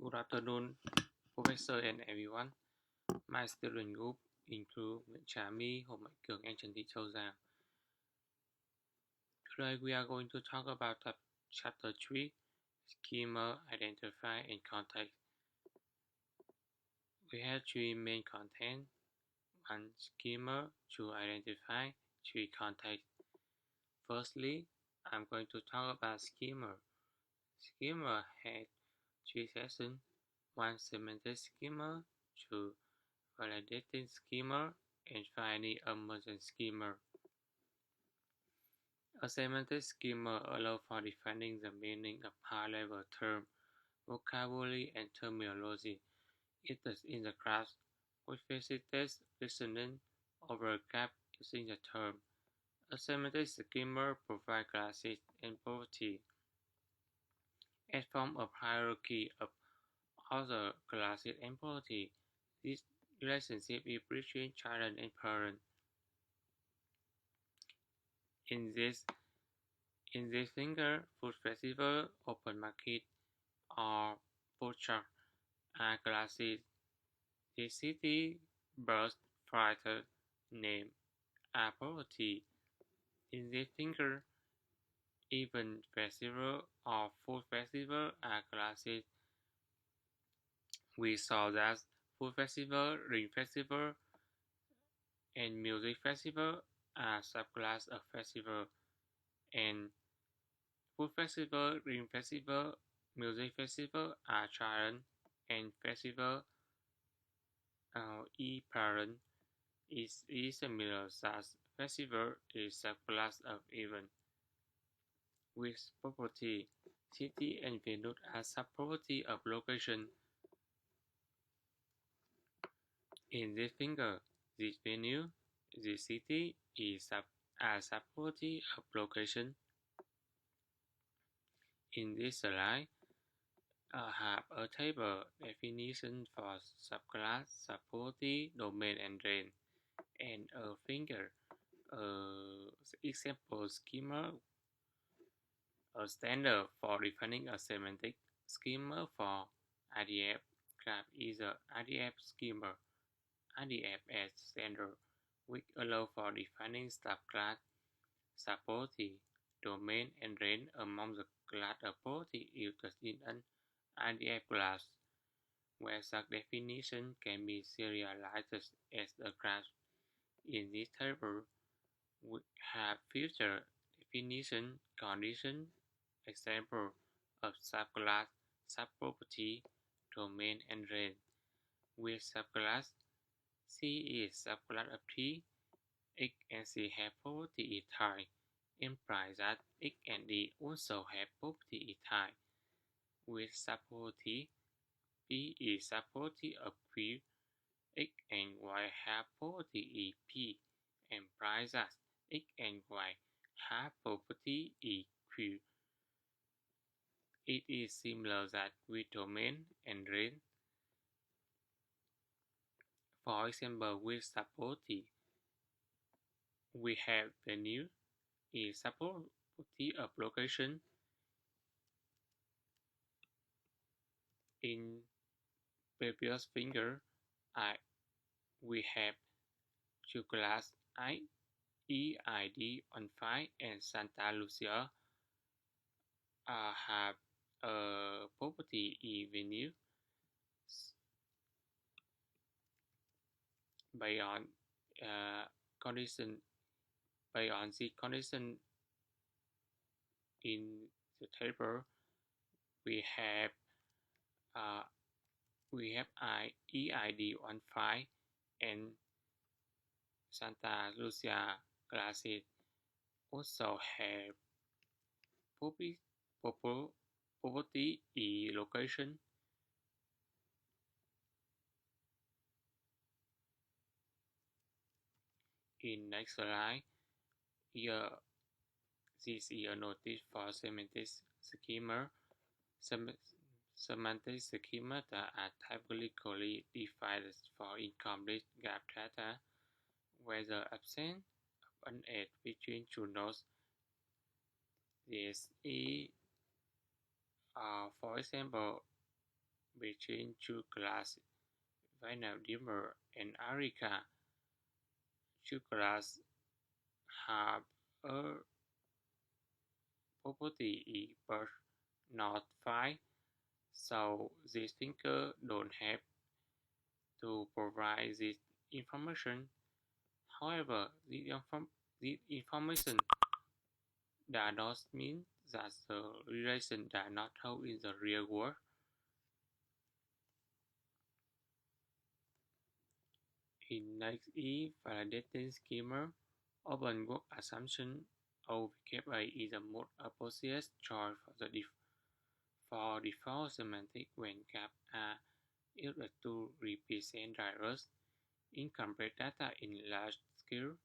Good afternoon, Professor and everyone. My student group include Chami, Hồ Mạnh Cường, and Trần Thị Châu Giang. Today we are going to talk about Chapter 3, Schema, Identify, and Context. We have three main content. 1. Schema, 2. Identify, 3. Context. Firstly, I'm going to talk about schema. Schema has three sessions. 1. Semantic schema, 2. Validating schema, and finally a mergent schema. A semantic schema allows for defining the meaning of high-level terms, vocabulary, and terminology. It is in the class, which facilitates listening over a gap using the term. A semantic schema provides classes and properties as form of hierarchy of other classes and properties. This relationship is between child and parent. In this finger, food festival, open market, or food truck are classes. The city, birth, writer, name are property. In this finger, event festival or food festival are classes. We saw that food festival, ring festival, and music festival are subclass of festival, and food festival, ring festival, music festival are child, and festival e-parent is similar as festival is subclass of event. With property, city and venue are subproperty of location. In this finger, this venue, this city is a subproperty of location. In this slide, I have a table definition for subclass, subproperty, domain, and range, and a finger example schema, a standard for defining a semantic schema for IDF graph is a IDF schema. IDF as standard, which allow for defining subclass, subproperty, domain, and range among the class of property used in an IDF class, where such definition can be serialized as a class. In this table, we have future definition, condition, example of subclass, subproperty, domain, and range. With subclass, C is subclass of T, X and C have property is type, implies that X and D also have property is type. With subproperty, P is subproperty of Q, X and Y have property is P, implies that X and Y have property is Q. It is similar that with domain and range. For example, with subproperty, we have venue is subproperty of location. In previous finger, we have two class EID on file and Santa Lucia have a property E venue. Based on condition, based on the condition in the table, we have EID on file and Santa Lucia classes also have property E location. In next slide, here this is a notice for semantic schema. Semantic schema that are typically defined for incomplete gap data, where the absence of an edge between two nodes. This is, for example, between two classes, Vanadimer and Arica. Two classes have a property E but not phi, so this thinker don't have to provide this information. However, this information does not mean that the relation does not hold in the real world. In next E validating schema, open work assumption OVKA is the most appropriate choice for default semantic when gaps are used to represent drivers. Incomplete data in large scale,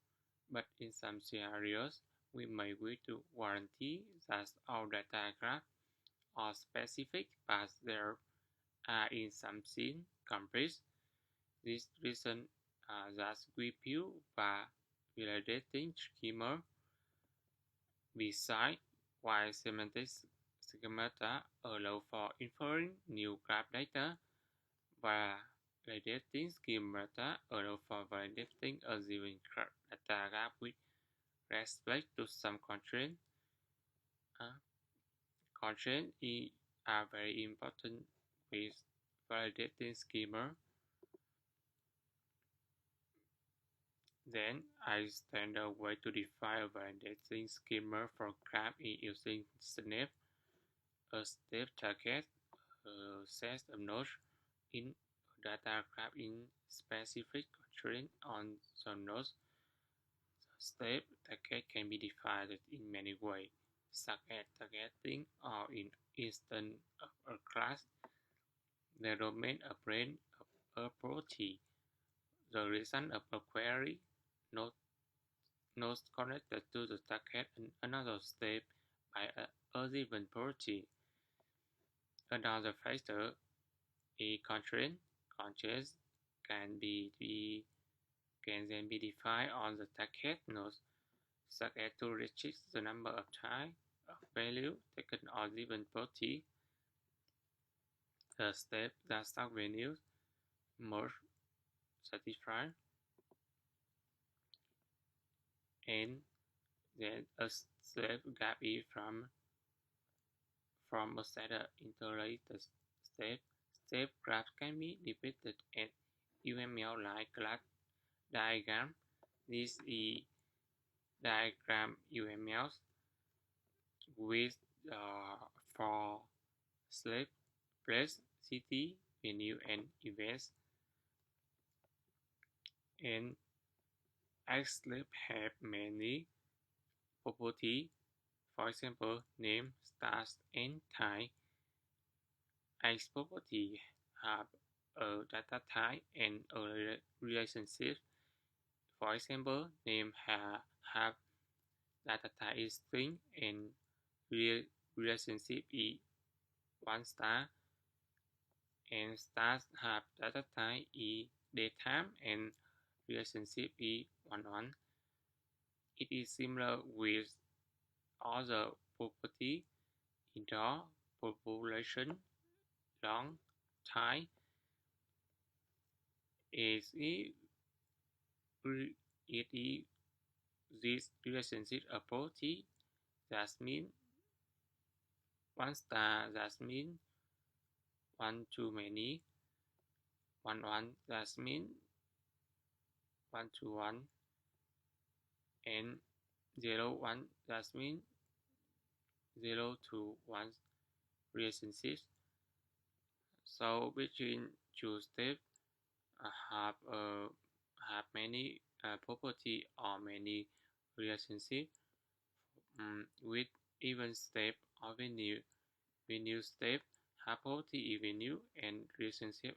but in some scenarios, we may wish to guarantee that all data graphs are specific, but there are in some scenes complete. This reason that we view by validating schema. Besides, while semantic schemata allow for inferring new graph data, validating schemata allow for validating a given data graph with respect to some constraints. Constraints are very important with validating schema. Then, a standard way to define a validating schema for graph is using snap. A step target a set of nodes in a data graph in specific constraint on some nodes. The step target can be defined in many ways, such as targeting or in instance of a class, the domain of range of a property, the result of a query, nodes connected to the target, and another step by a given property. Another factor is constraint. Constraints can then be defined on the target nodes, such as to restrict the number of times a value taken on given property. The step that stock values must satisfy, and then a step gap is from a set of interrelated steps. Step graphs can be depicted as UML-like class diagram. This is diagram UMLs with for slave, place, city, venue, and events. And slave have many properties, for example, name, stars, and time. X property have a data type and a relationship. For example, name have data type is string and relationship is one star, and stars have data type is daytime and relationship is 1. It is similar with other property indoor population long time is it is this relationship a property that means one star that means one too many, 1 that means 1 to 1, and 0 1 that means 0 to 1 relationships. So between two steps have many property or many relationships with even step or venue step have property is venue and relationship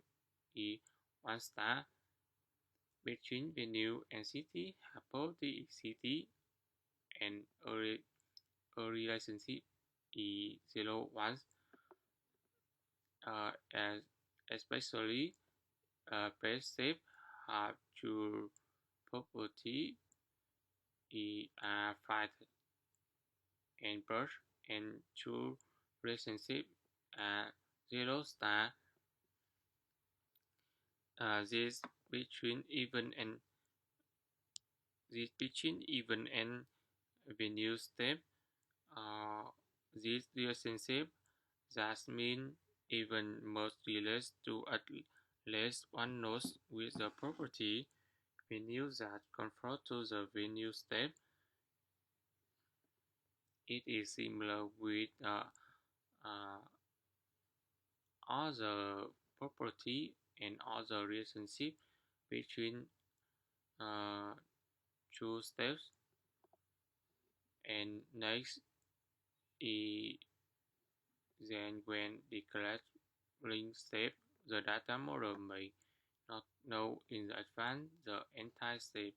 is one star. Between venue and city have property is city and a relationship is 0 1. As especially place step have two property are flight and birth, and two relationship are 0 star This between even and this between even and venue step. Uh, this relationship that mean even must relates to at least one node with the property venue that conform to the venue step. It is similar with uh, other property and other relationship between uh, two steps. And next is then when the correct link step, the data model may not know in advance the entire step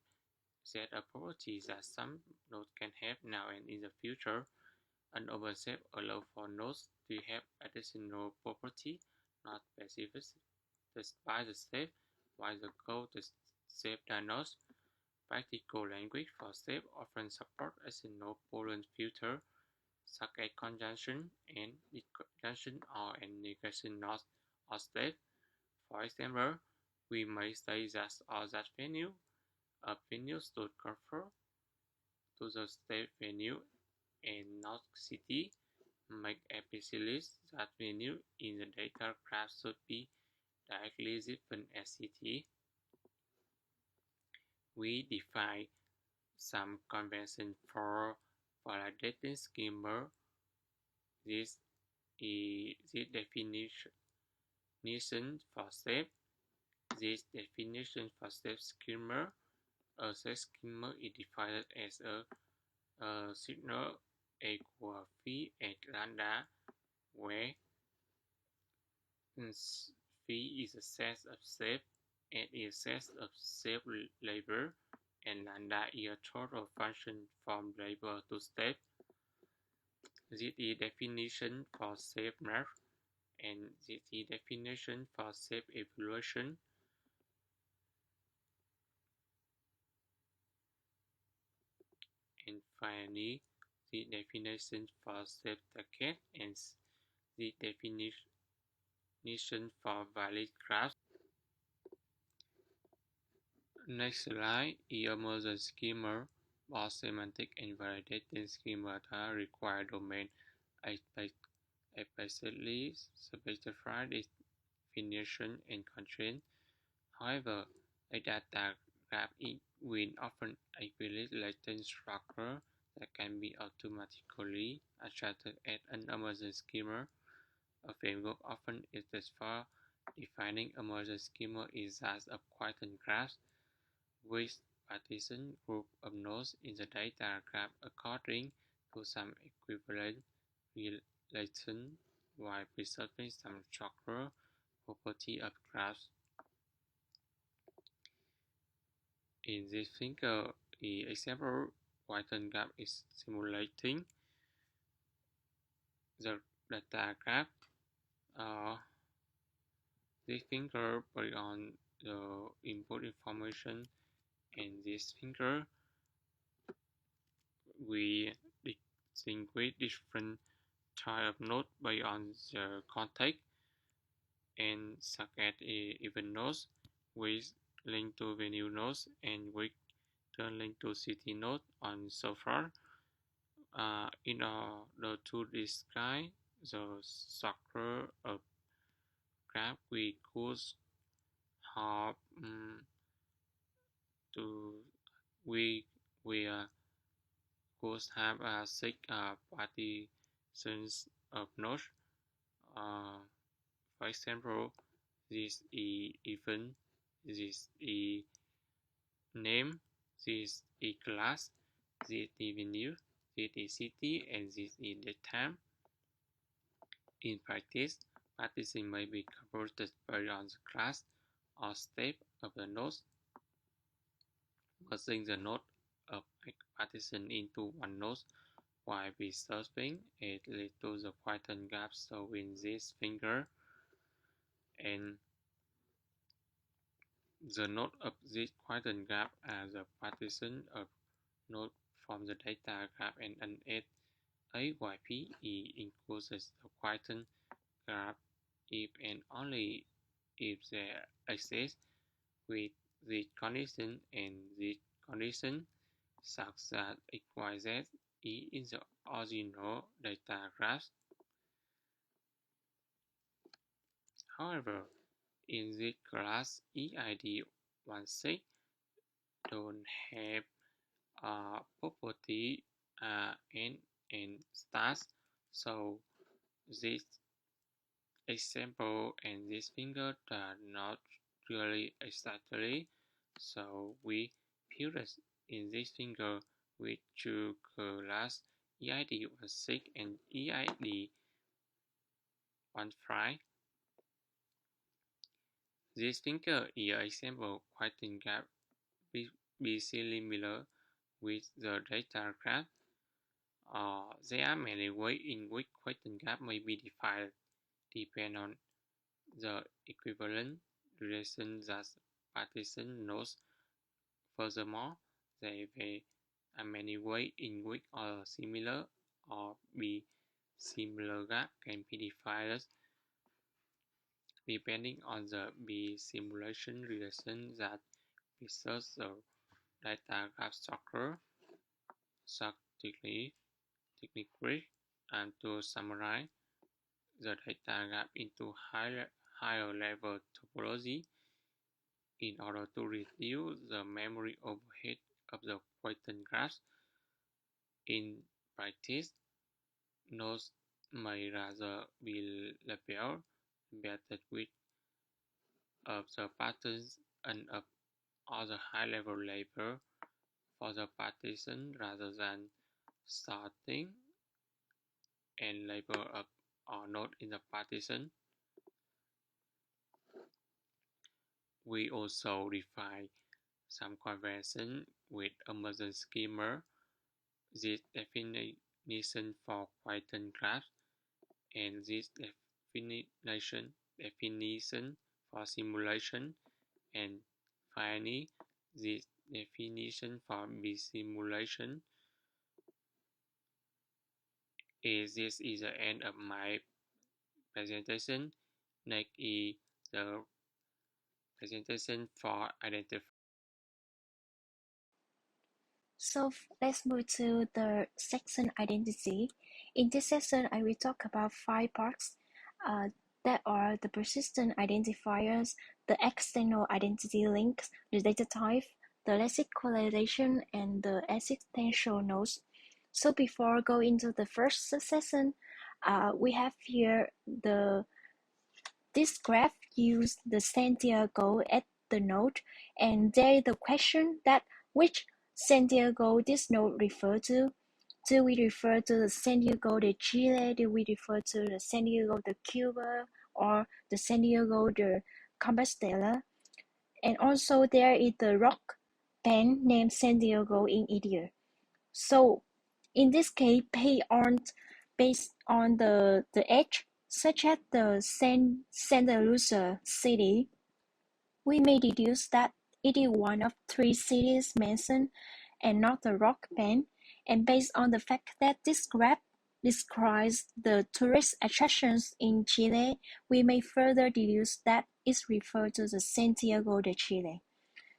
set of properties that some node can have now and in the future. An open set allows for nodes to have additional property not specified by the step, while the code to save the nodes. Practical language for step often support additional Boolean filter such as conjunction and disjunction or a negation not or step. For example, we may say that or that venue, a venue should conform to the step venue and not city. Make explicit that venue in the data graph should be directly given as city. We define some convention for validating schema. This is the definition for step. This definition for step schema. A set schema is defined as a signal equal phi at lambda, where phi is a set of steps and is a set of step label, and lambda is a total function from label to step. This is definition for step math, and this is definition for step evaluation. And finally, the definition for step target and the definition for valid graphs. Next slide is emergent schema. Both semantic and validating schemata require domain explicitly specified definition and constraint. However, a data graph will often exhibit latent structure that can be automatically extracted as an emergent schema. A framework often exists for defining emergent schema is that of Python graphs, with partition group of nodes in the data graph according to some equivalent relation while preserving some structural property of graphs. In this figure, the example Python graph is simulating the data graph. This finger based on the input information, and this finger we distinguish different type of node based on the context, and such as even nodes with link to venue nodes and with the link to city node and so forth. In order to describe the structure of graph, we could have to we could have six partitions of nodes. For example, this is event, this is name, this is class, this is venue, this is city, and this is the time. In practice, partition may be converted based on the class or step of the nodes. Merging the node of a partition into one node while preserving it leads to the Python graph showing this figure, and the node of this Python graph are the partition of node from the data graph, and an AYP includes the Python graph if and only if they exist. with this condition and this condition such that XYZ is the original data graph. However, in this class, EID16 don't have a property and stars, so this example and this finger are not really exactly, so we purest in this finger with two class EID16 and EID15. This finger is an example quoting gap be similar with the data graph. There are many ways in which quoting gap may be defined, depending on the equivalent relation that partition knows. Furthermore, there are many ways in which a similar or B-similar gap can be defined depending on the B-simulation relation that preserves the data graph structure. Technically, and to summarize, the data graph into higher level topology in order to reduce the memory overhead of the Poisson graphs. In practice, nodes may rather be labeled embedded with of the patterns and of other high-level label for the partition rather than starting and label up or node in the partition. We also define some convention with emergent schema. This definition for Python graphs and this definition for simulation, and finally this definition for B-simulation. This is the end of my presentation. Next is the presentation for identifying. So let's move to the section identity. In this section, I will talk about 5 parts that are the persistent identifiers, the external identity links, the data type, the lexical validation, and the existential nodes. So before going into the first section, we have here this graph use the Santiago at the node, and there is the question that which Santiago this node refer to. Do we refer to the Santiago de Chile? Do we refer to the Santiago de Cuba or the Santiago de Compostela? And also there is the rock band named Santiago in India. So in this case, pay aren't based on the edge, such as the Santa Lucia city. We may deduce that it is one of 3 cities mentioned and not the rock band, and based on the fact that this graph describes the tourist attractions in Chile, we may further deduce that it refers to the Santiago de Chile.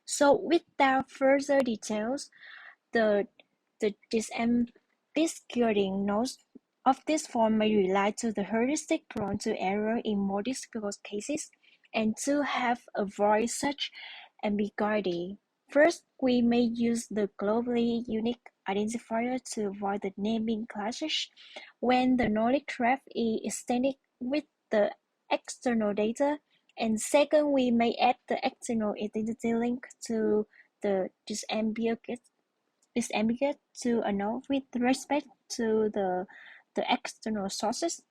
So without further details, the disambiguating nodes of this form may rely to the heuristic prone to error in more difficult cases, and to have avoid such ambiguity. First, we may use the globally unique identifier to avoid the naming clashes when the knowledge graph is extended with the external data. And second, we may add the external identity link to the disambiguate to a node with respect to the external sources.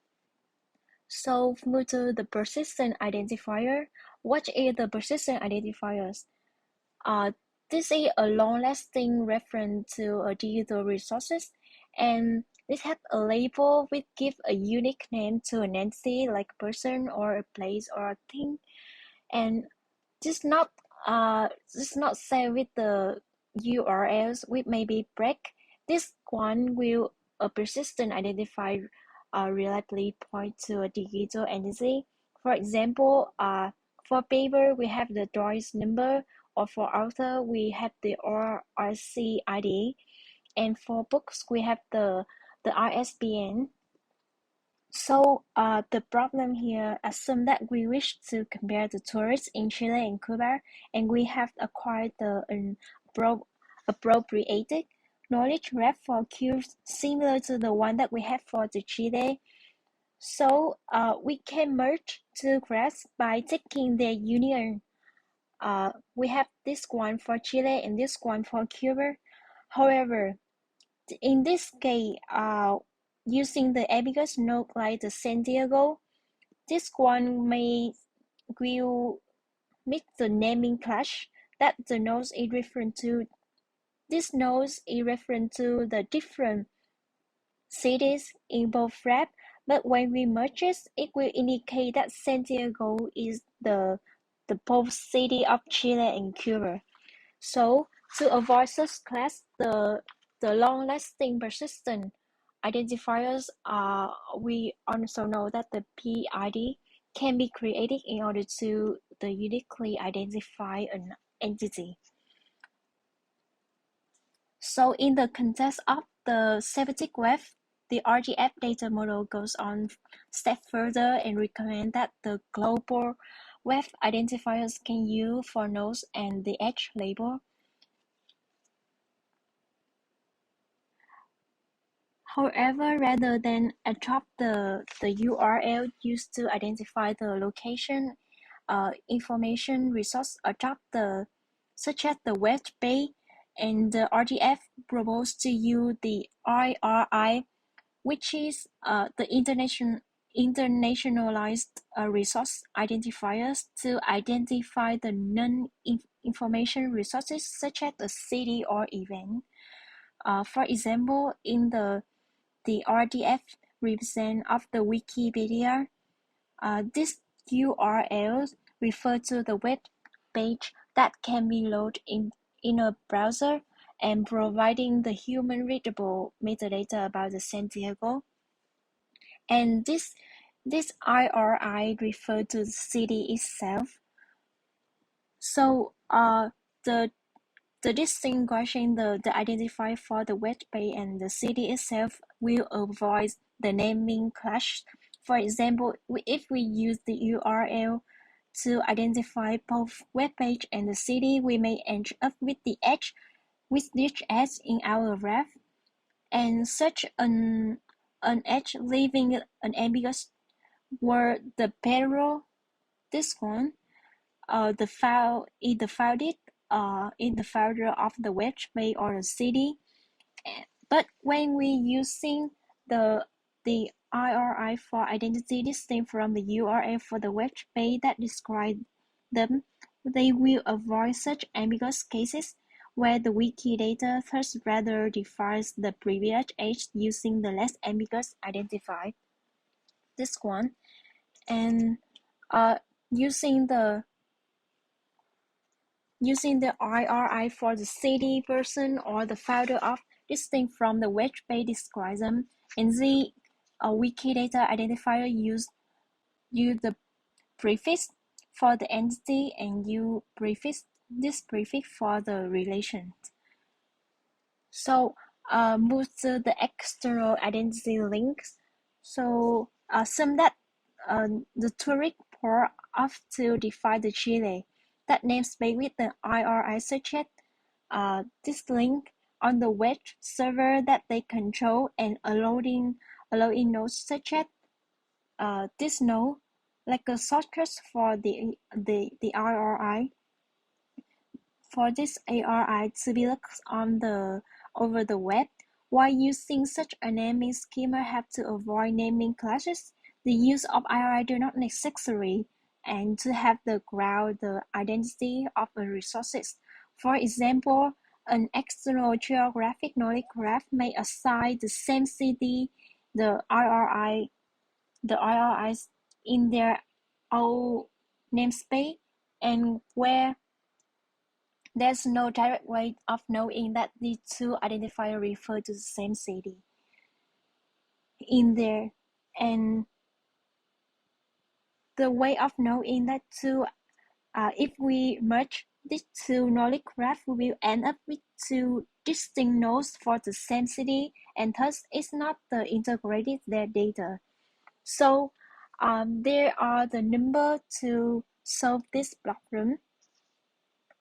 So move to the persistent identifier. What is the persistent identifiers? This is a long-lasting reference to a digital resources, and it has a label which gives a unique name to an entity like a person or a place or a thing, and just not say with the URLs which may be break. This one will a persistent identifier reliably point to a digital entity. For example, For paper, we have the DOIS number, or for author, we have the RRC ID, and for books, we have the ISBN. So the problem here, assume that we wish to compare the tourists in Chile and Cuba, and we have acquired the appropriated knowledge graph for Qs similar to the one that we have for the Chile. So we can merge two graphs by taking their union. We have this one for Chile and this one for Cuba. However, in this case, using the ambiguous node like the Santiago, this one will make the naming clash that the nodes is referring to. This nodes is referring to the different cities in both rap, but when we merge it will indicate that Santiago is the both city of Chile and Cuba. So to avoid such clash, the long-lasting persistent identifiers we also know that the PID can be created in order to uniquely identify an entity. So in the context of the semantic web, the RGF data model goes on step further and recommend that the global web identifiers can use for nodes and the edge label. However, rather than adopt the URL used to identify the location information resource, adopt such as the web page, and the RDF proposed to use the IRI, which is the internationalized resource identifiers to identify the non-information resources such as a city or event. For example, in the RDF represent of the Wikipedia, these URLs refer to the web page that can be loaded in a browser and providing the human readable metadata about the Santiago. And this IRI refer to the city itself. So the distinguishing the identifier for the web page and the city itself will avoid the naming clash. For example, if we use the URL to identify both web page and the city, we may end up with the edge, with each edge in our graph, and such an edge leaving an ambiguous word the parallel. This one, the file in the folder of the web page or the city. But when we using the IRI for identity distinct from the URL for the web page that describe them, they will avoid such ambiguous cases where the Wikidata thus rather defines the previous age using the less ambiguous identifier. This one, and using the IRI for the city, person, or the folder of distinct from the web page describes them, and the Wikidata identifier use the prefix for the entity and use this prefix for the relation. So move to the external identity links. So some that the tourist port of to define the Chile that namespace with the IRI such as this link on the web server that they control and allowing nodes such as this node like a shortcut for the IRI for this ARI to be looked on over the web. While using such a naming schema have to avoid naming clashes, the use of IRI do not necessary and to have the ground the identity of the resources. For example, an external geographic knowledge graph may assign the same city the IRIs in their own namespace, and where there's no direct way of knowing that the two identifiers refer to the same city in there, and the way of knowing that two If we merge these two knowledge graphs, we will end up with two distinct nodes for the same city, and thus it's not the integrated their data. So there are the number to solve this problem.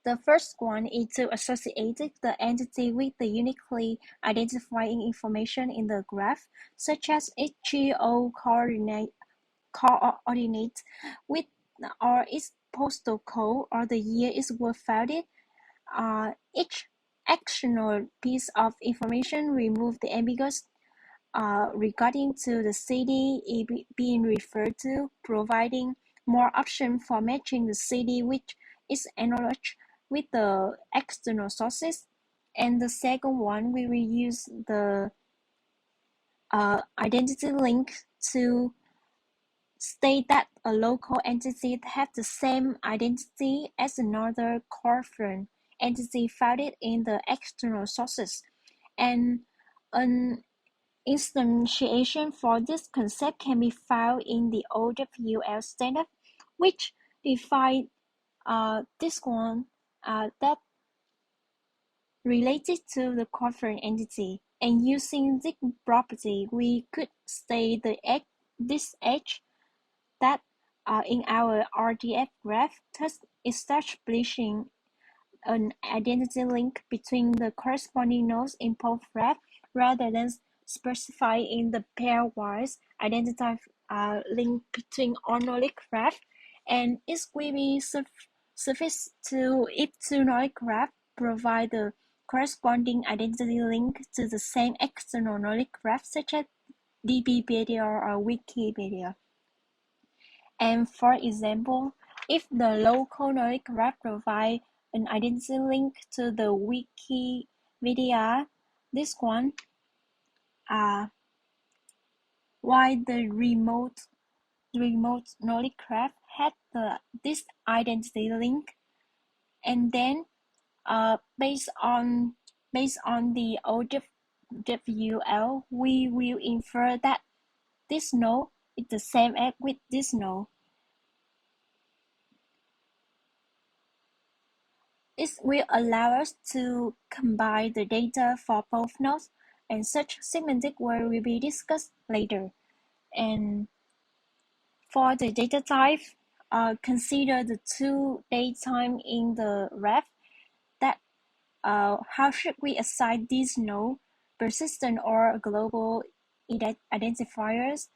The first one is to associate the entity with the uniquely identifying information in the graph, such as its geo coordinate with or its postal code or the year it was founded. Each actionable piece of information remove the ambiguous regarding to the city being referred to, providing more option for matching the city which is analogous with the external sources. And the second one, we will use the identity link to state that a local entity has the same identity as another corporate entity founded in the external sources. And an instantiation for this concept can be found in the OWL standard, which define this one that related to the corporate entity. And using this property, we could state this edge that in our RDF graph, thus establishing an identity link between the corresponding nodes in both graphs rather than specifying the pairwise identity link between all knowledge graph. And it will be suffice to if two knowledge graph provide the corresponding identity link to the same external knowledge graph, such as DBpedia or Wikipedia. And for example, if the local knowledge graph provides an identity link to the Wikipedia, this one, while the remote knowledge graph had this identity link, and then based on the OWL, we will infer that this node is the same as with this node. This will allow us to combine the data for both nodes, and such semantic word will be discussed later. And for the data type, consider the two datetime in the graph. That how should we assign these nodes, persistent or global identifiers?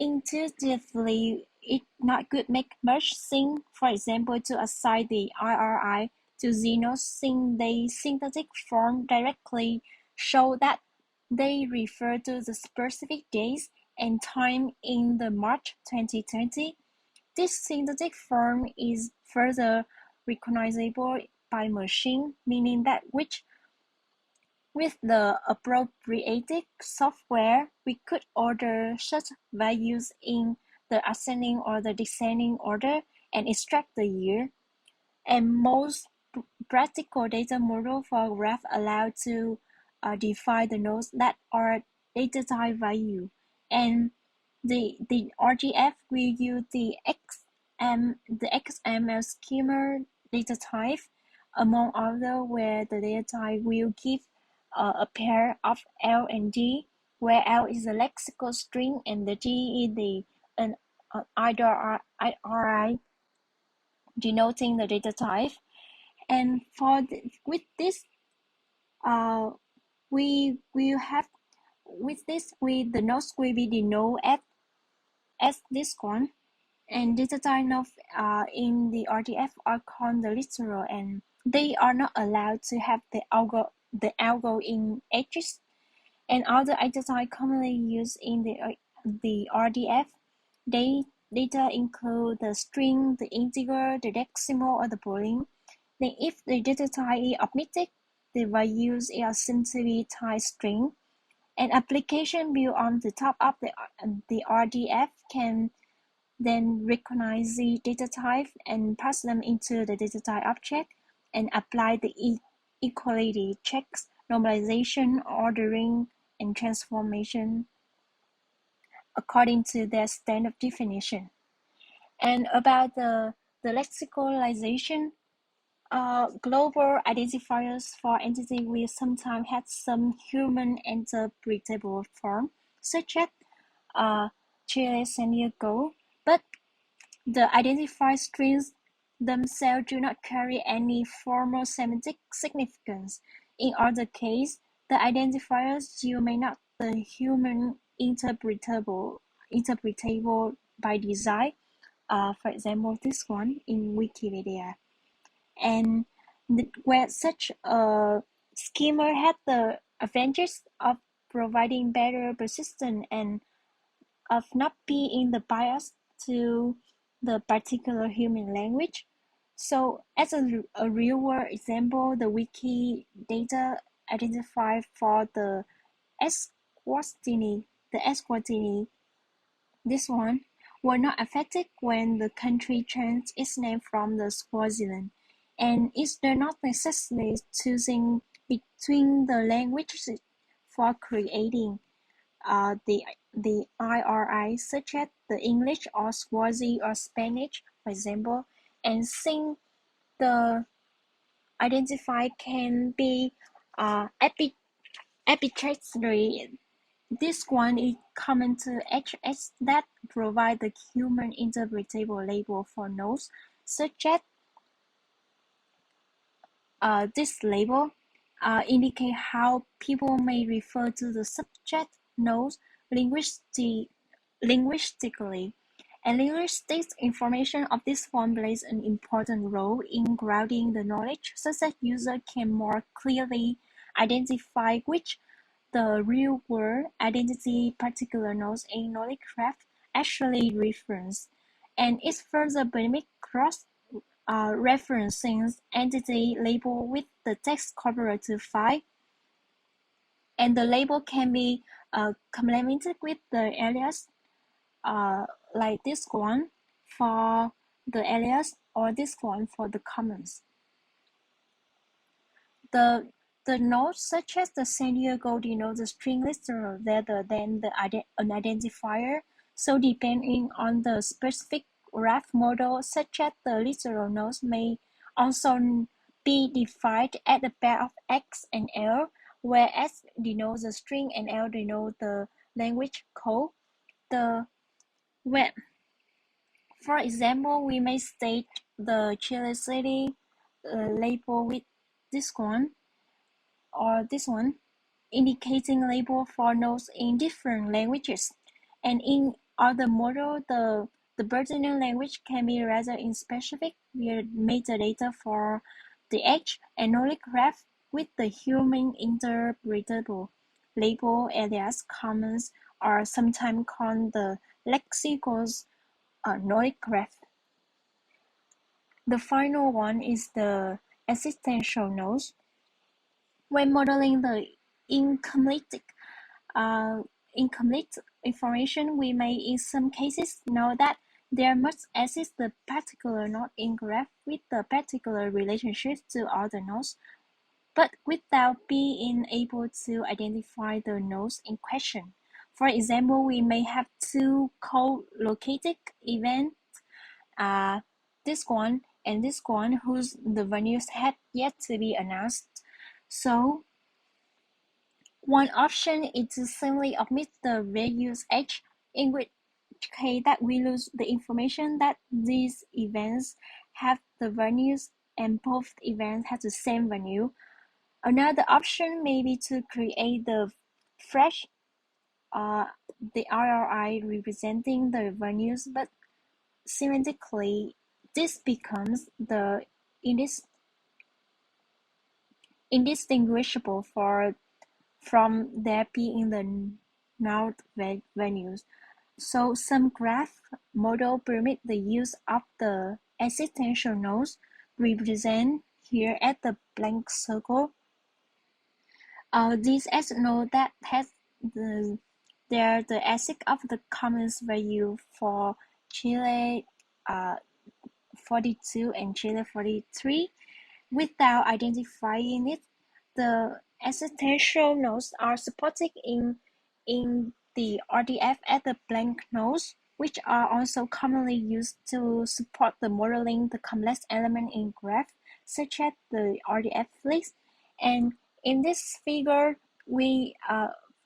Intuitively, it not good make much sense, for example, to assign the RRI to Xenos since the synthetic form directly show that they refer to the specific days and time in the March 2020. This synthetic form is further recognizable by machine, meaning that which with the appropriate software, we could order such values in the ascending or the descending order and extract the year. And most practical data model for graph allow to define the nodes that are data type value. And the RGF will use the XML schema data type, among other, where the data type will give a pair of L and D, where L is a lexical string and the D is the an IRI denoting the data type. And with this, we will have the nodes will be denoted as this one, and data type nodes in the RDF are called the literal, and they are not allowed to have the algo in edges. And other data types commonly used in the RDF data include the string, the integer, the decimal, or the boolean. Then if the data type is omitted, the values are simply type string. An application built on the top of the RDF can then recognize the data type and pass them into the data type object and apply the equality checks, normalization, ordering, and transformation according to their standard definition. And about the the lexicalization. Global identifiers for entity will sometimes have some human interpretable form, such as Chile San Diego, but the identifier strings themselves do not carry any formal semantic significance. In other cases, the identifiers you may not the human interpretable by design. For example, this one in Wikipedia, and where such a schema had the advantage of providing better persistence and of not being the bias to the particular human language. So as a real-world example, the wiki data identified for Eswatini, the Eswatini, this one, were not affected when the country changed its name from the Swaziland, and is not necessarily choosing between the languages for creating the IRI, such as the English or Swazi or Spanish, for example, and since the identifier can be arbitrary. This one is common to HS that provide the human interpretable label for nodes, such as this label indicate how people may refer to the subject nodes linguistically. And linguistic information of this form plays an important role in grounding the knowledge, so that user can more clearly identify which the real-world identity particular nodes in knowledge graph actually reference, and it further benefits cross referencing entity label with the text cooperative file, and the label can be complemented with the alias like this one for the alias or this one for the comments. The nodes such as the San Diego denote the string literal rather than an identifier. So depending on the specific graph model, such as the literal nodes may also be defined at the pair of X and L, where X denotes the string and L denotes the language code. Where, for example, we may state the Chile City label with this one or this one, indicating label for nodes in different languages. And in other model, the pertinent language can be rather in specific via metadata for the edge and knowledge graph with the human interpretable label alias comments are sometimes called the lexicals knowledge graph. The final one is the existential nodes. When modeling the incomplete uh, incomplete information, we may in some cases know that there must exist the particular node in graph with the particular relationship to other nodes, but without being able to identify the nodes in question. For example, we may have two co-located events, this one and this one, whose the venues had yet to be announced. So one option is to simply omit the reuse edge, in which case that we lose the information that these events have the venues and both events have the same venue. Another option may be to create the fresh the RRI representing the venues, but semantically this becomes the indistinguishable from their being the node venues. So some graph model permit the use of the existential nodes represented here at the blank circle. These S node that has the ASIC of the commons value for Chile 42 and Chile 43. Without identifying it, the existential nodes are supported in the RDF at the blank nodes. which are also commonly used to support the modeling the complex element in graph, such as the RDF list. And in this figure, the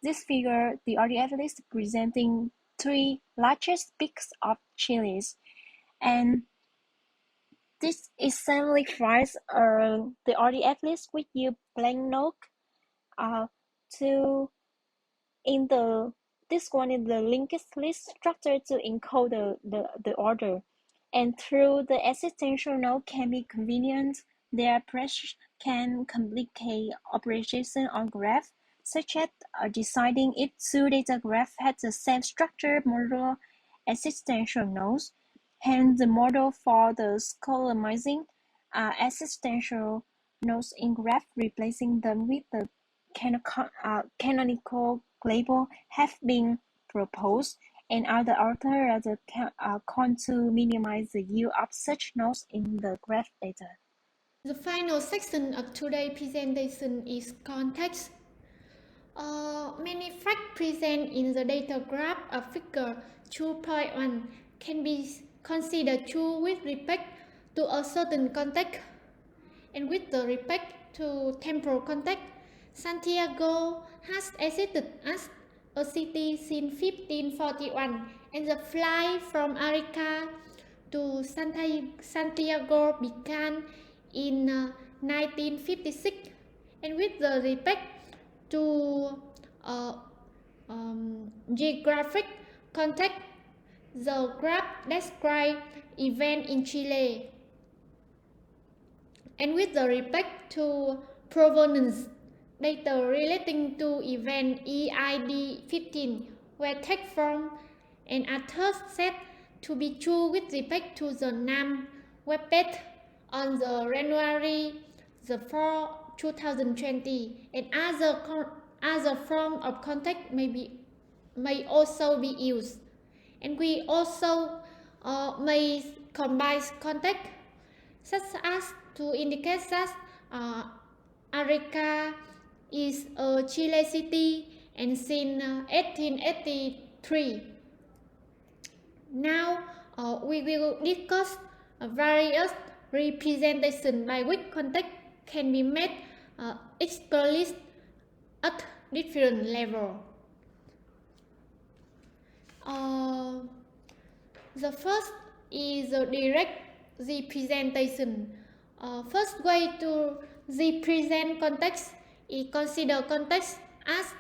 RDF list presenting three largest peaks of Chiles, and this exemplifies the RDF list with you blank note to in the this one is the linked list structure to encode the order, and through the existential node can be convenient. Their approach can complicate operations on graph, such as deciding if two data graph has the same structure model existential nodes. Hence, the model for the columnizing existential nodes in graph, replacing them with the canonical label have been proposed, and other authors con to minimize the use of such nodes in the graph data. The final section of today's presentation is context. Many facts present in the data graph of figure 2.1 can be considered true with respect to a certain context, and with the respect to temporal context. Santiago has existed as a city since 1541, and the flight from Arica to Santiago began in 1956. And with the respect to geographic context, the graph describes events in Chile. And with the respect to provenance, data relating to event EID 15 were taken from and are thus said to be true with respect to the NAM webpage on the January the 4th, 2020, and other form of context may also be used. And we also may combine context such as to indicate that Arica is a Chile city and since 1883. Now we will discuss various representations by which context can be made explicit at different levels. The first is the direct representation. First way to represent context is consider context as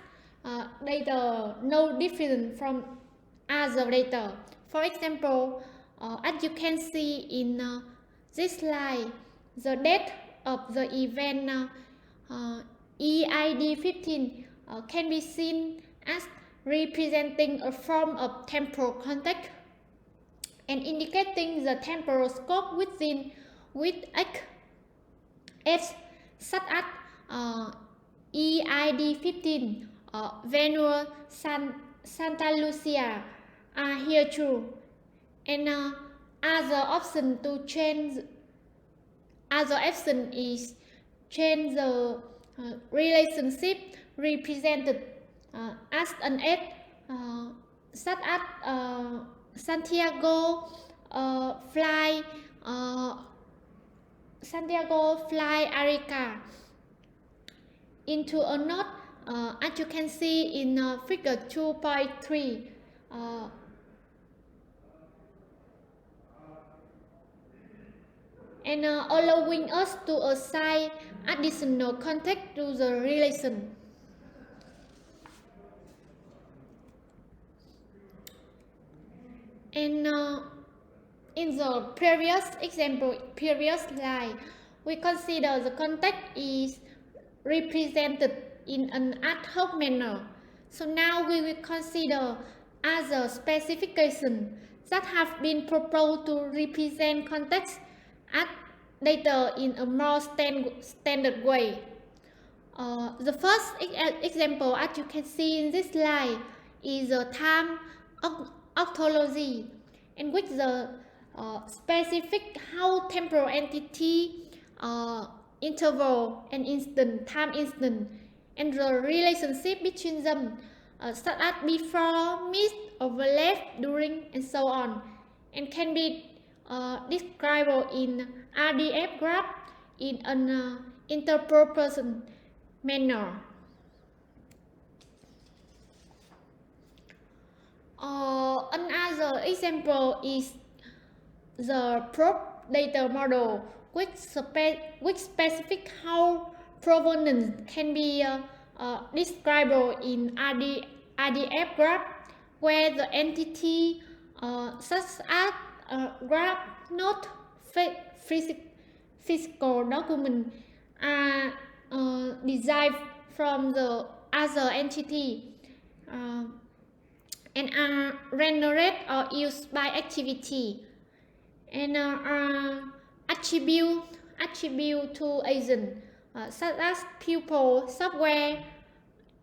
data no different from other data. For example, as you can see in this slide, the date of the event EID 15 can be seen as representing a form of temporal context and indicating the temporal scope within which X such as EID 15 Venue Santa Lucia are here true. And other option is change the relationship represented as an X such as Santiago fly Arica into a node, as you can see in figure 2.3. And allowing us to assign additional context to the relation. And in the previous slide, we consider the context is represented in an ad hoc manner. So now we will consider other specifications that have been proposed to represent context as data in a more standard way. The first example, as you can see in this slide, is the time ontology, in which the specific how temporal entity, interval and time instant, and the relationship between them such as before, mid, overlap, during, and so on, and can be described in RDF graph in an interproportion manner. Another example is the prop data model, which specific how provenance can be described in RDF graph, where the entity such as graph, not physical document, are derived from the other entity and are rendered or used by activity and are attribute to agent such as people, software,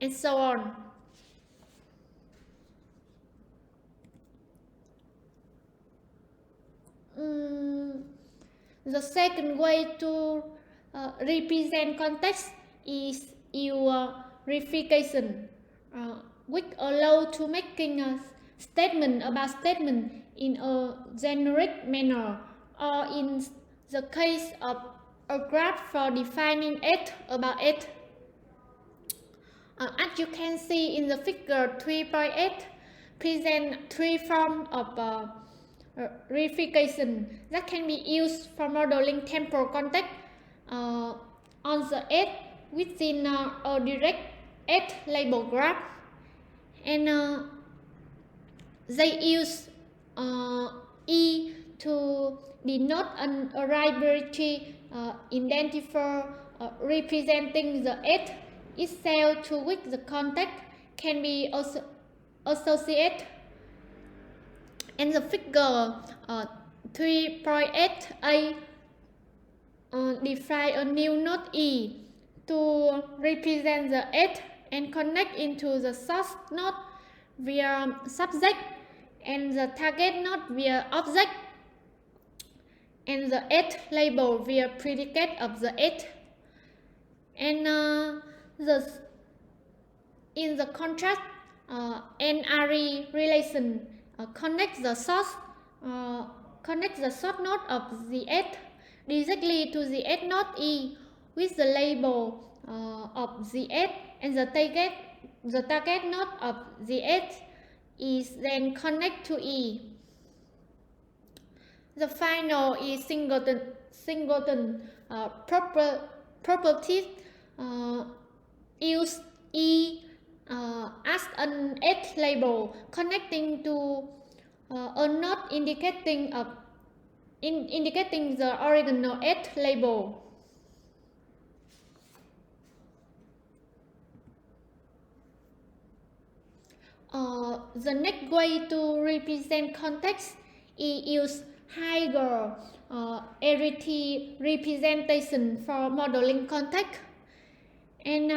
and so on. The second way to represent context is your verification, which allow to making a statement about statement in a generic manner, or in the case of a graph for defining it about it. As you can see in the figure 3.8, present three forms of verification that can be used for modeling temporal context on the edge within a direct edge label graph, and they use E to denote an arbitrary identifier representing the edge itself to which the context can be also associated. And the figure 3.8a define a new node E to represent the edge and connect into the source node via subject and the target node via object, and the edge label via predicate of the edge. And in the contrast, NRE relation connect the source node of the edge directly to the edge node E with the label of the edge, and the target node of the edge is then connect to E. The final is singleton properties use E as an edge label connecting to a node indicating the original edge label. The next way to represent context is use higher arity representation for modeling context. And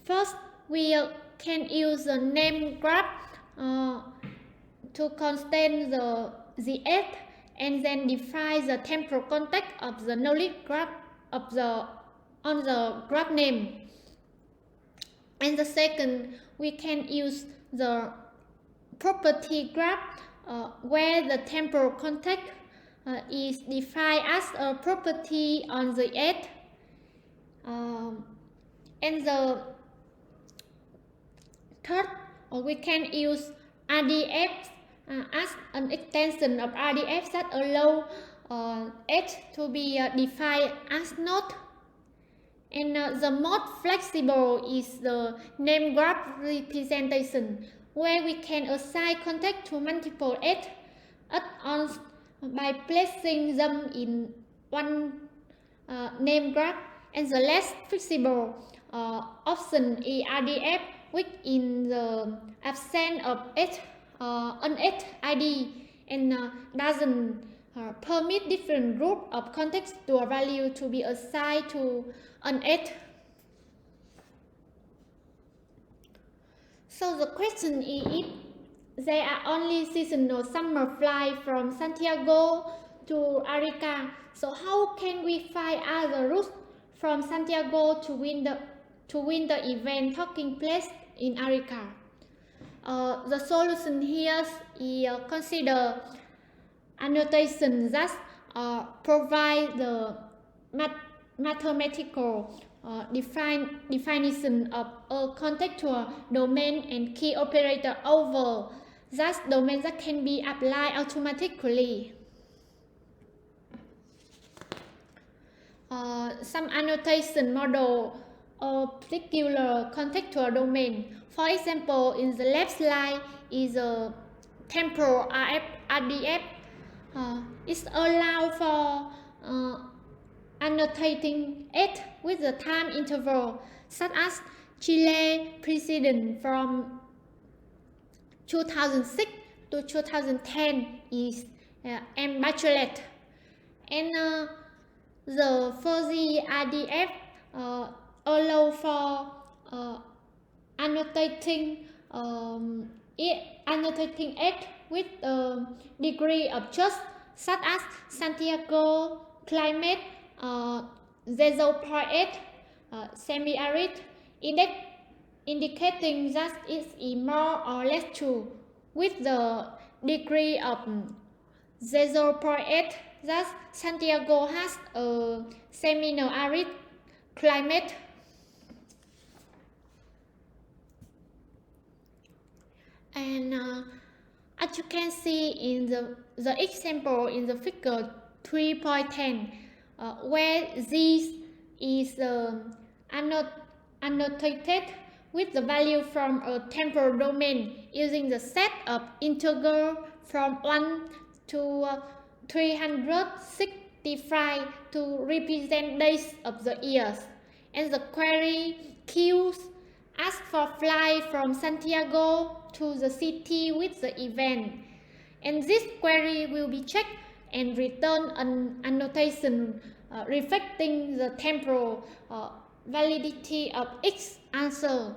first, we can use the name graph to contain the edge, and then define the temporal context of the knowledge graph on the graph name. And the second, we can use the property graph where the temporal context is defined as a property on the edge, and the third, we can use RDF as an extension of RDF that allow edge to be defined as node. And the most flexible is the name graph representation, where we can assign context to multiple edges at once by placing them in one name graph. And the less flexible option is RDF, which in the absence of edge, an edge ID, and doesn't permit different group of contextual value to be assigned to an edge. So the question is, if there are only seasonal summer flights from Santiago to Arica, so how can we find other routes from Santiago to to win the event taking place in Arica. The solution here is consider annotation that provide the mathematical definition of a contextual domain and key operator over that domain that can be applied automatically. Some annotation model a particular contextual domain. For example, in the left slide is a temporal RDF. It allows for annotating it with the time interval, such as Chile president from 2006 to 2010 is M. Bachelet. And the fuzzy RDF allow for annotating it with a degree of trust, such as Santiago climate, 0.8 semi-arid, indicating that it is more or less true, with the degree of 0.8 that Santiago has a semi-arid climate. And as you can see in the example in the figure 3.10, where this is annotated with the value from a temporal domain using the set of integer from 1 to 365 to represent days of the years. And the query queues ask for flight from Santiago to the city with the event. And this query will be checked and return an annotation reflecting the temporal validity of each answer.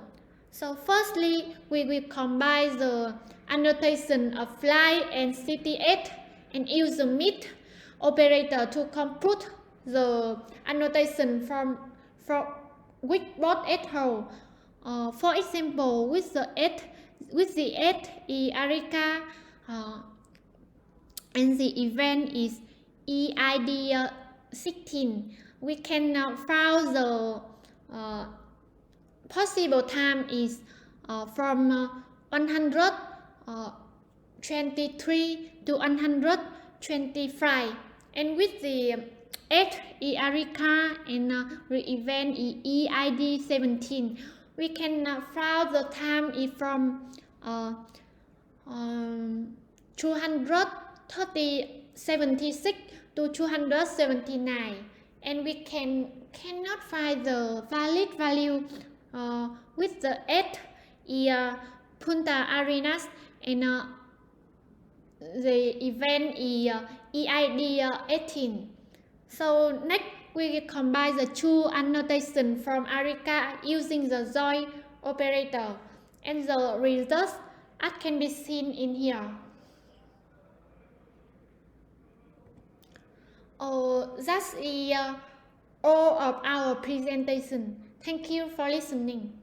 So firstly, we will combine the annotation of flight and city age and use the MIT operator to compute the annotation from which both age hold. For example, with the age Arica and the event is EID 16, we can now find the possible time is from 123 to 125, and with the age Arica and the event EID 17, we can find the time is from 276 to 279, and we cannot find the valid value with the age Punta Arenas and the event is EID 18. So next we will combine the two annotations from Arica using the join operator, and the results as can be seen in here. That's all of our presentation. Thank you for listening.